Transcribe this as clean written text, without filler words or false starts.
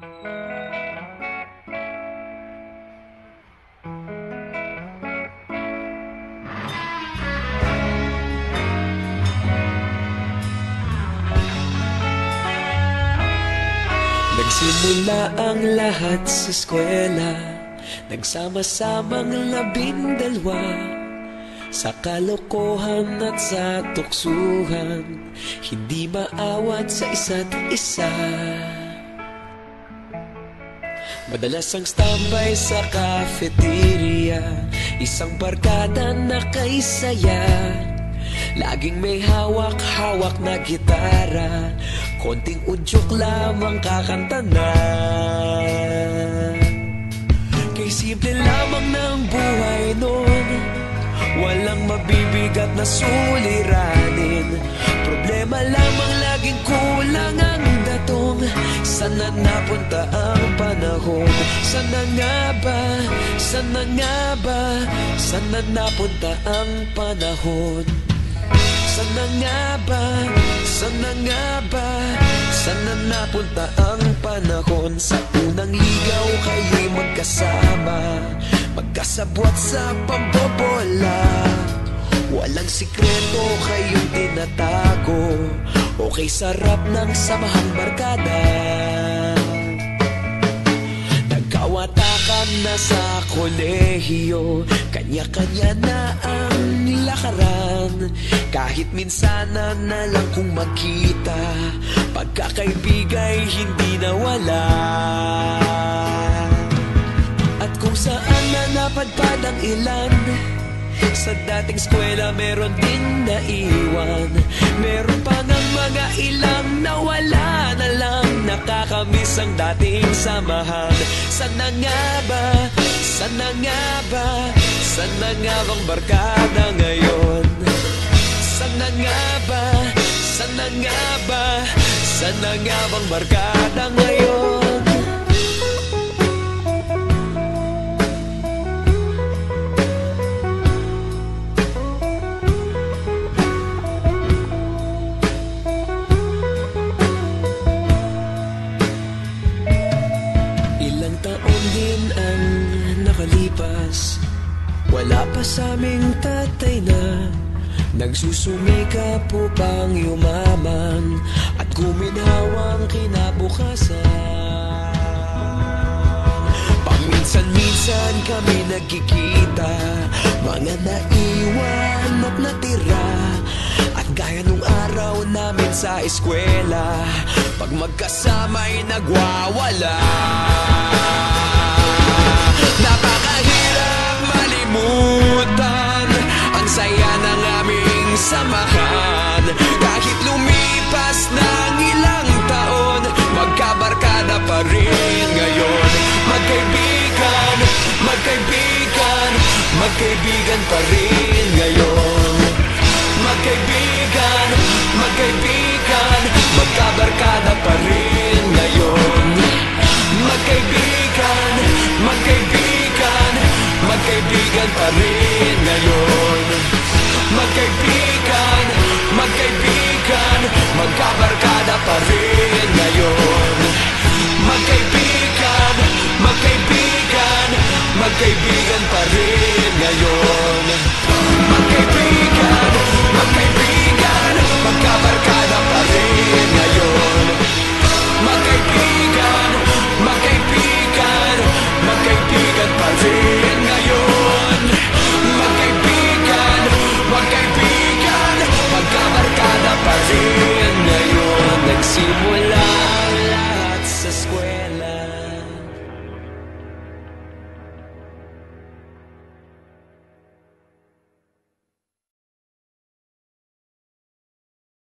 Nagsimula ang lahat sa eskwela, nagsama-samang 12, sa kalokohan at sa tuksuhan, hindi maawat sa isa't isa. Madalas ang standby sa cafeteria, isang barkada na kaisaya, laging may hawak-hawak na gitara, konting udyok lamang kakanta na. Kay simple lamang ng buhay nun, walang mabibigat na suliranin, problema lamang laging kulang ang datong. Sana napunta ang panahon? Sana nga ba? Sana nga ba? Sana napunta ang panahon? Sana nga ba? Sana nga ba? Sana napunta ang panahon? Sa unang ligaw kayo'y magkasama, magkasabwat sa pambobola, walang sikreto kayong tinatago, okay sarap ng samahang barkada. Nagkawatakan na sa kolehiyo, kanya-kanya na ang lakaran, kahit minsana na lang kung magkita, pagkakaibigay hindi nawala. At kung saan na napadpad ang ilan, sa dating eskwela meron din naiwan, meron pa ng mga ilang nawala na lang, nakakamiss ang dating samahan. Sana nga ba? Sana nga ba? Sana nga bang barkada ngayon? Sana nga ba? Sana nga ba? Sana nga bang barkada ngayon? Ilang taon din ang nakalipas, wala pa sa aming tatay na nagsusumikap upang yumaman at guminhawang kinabukasan. Paminsan-minsan kami nagkikita, mga naiwan at natira, at gaya nung araw namin sa eskwela, pag magkasama'y nagwawala. Napakahirap malimutan ang saya ng aming samahan, kahit lumipas ng ilang taon, magkabarkada pa rin ngayon. Magkaibigan, magkaibigan, magkaibigan pa rin ngayon. Magkaibigan, magkaibigan, magkabarkada pa rin ngayon. Magkaibigan, magkaibigan, magkaibigan pa rin ngayon. Magkaibigan, magkaibigan, magkabarkada pa rin ngayon. Magkaibigan, magkaibigan, magkaibigan pa rin ngayon. Magkaibigan, magkaibigan,